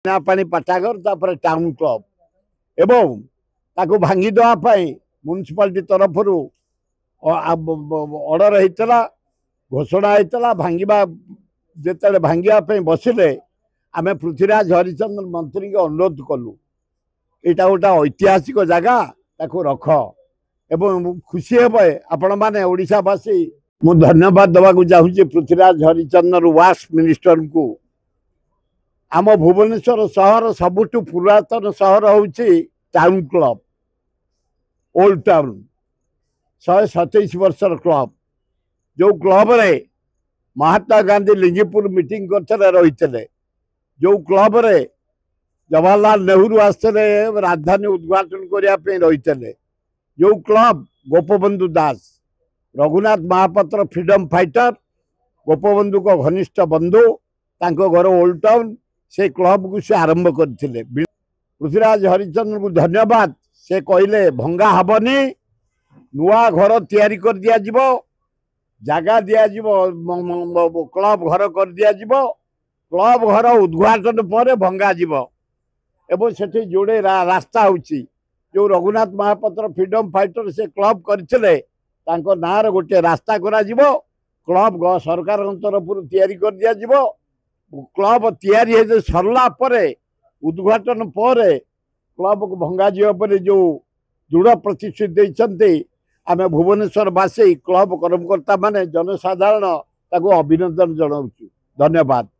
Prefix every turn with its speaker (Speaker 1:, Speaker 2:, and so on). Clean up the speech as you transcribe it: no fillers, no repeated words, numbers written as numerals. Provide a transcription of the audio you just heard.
Speaker 1: पानी पाठागर तापर town club एवं ताको भांगी देवाई म्युनिसिपालिटी तरफ ऑर्डर होता घोषणा होता भांगा जिते भांगापी बसिले आम पृथ्वीराज हरिचंद्र मंत्री के अनुरोध कलु यहाँ गोटे ऐतिहासिक जगह ताको रख एवं खुशी हे आपण मैंने ओडावासी मु धन्यवाद देवाक चाहूँगी पृथ्वीराज हरिचंद्र वास मिनिस्टर को। आम भुवनेश्वर सहर सबुठ पुरातन सहर हूँ टाउन क्लब ओल्ड टाउन 127 वर्षर क्लब जो क्लब रे महात्मा गांधी लिंगीपुर मीटिंग करते रही जो क्लब रे जवाहरलाल नेहरू आसते राजधानी उद्घाटन करने रही जो क्लब गोपबंधु दास रघुनाथ महापात्र फ्रीडम फाइटर गोपबंधु को घनिष्ठ बंधु तांको घर ओल्ड टाउन से क्लब को से आरंभ करथिले। पृथ्वीराज हरिचंद्र को धन्यवाद से कहले भंगा हबनी नुआ घर तैयारी कर दिया जिवो जगह दिया जिवो क्लब घर कर दिया जिवो क्लब घर उद्घाटन पर भंगा जिवो एवं सेठी जोड़े रास्ता होची जो रघुनाथ महापात्र फ्रीडम फाइटर से क्लब करथिले तांको नार गोटे रास्ता करा जिवो क्लब सरकार तरफ तैयारी कर दिया जिवो क्लब तैयारी सरला परे उद्घाटन पर क्लब को भंगा पर जो दृढ़ प्रतिश्रुति देते आम भुवनेश्वरवासी क्लब कर्मकर्ता माने जनसाधारण ताको अभिनंदन जनाऊँ। धन्यवाद।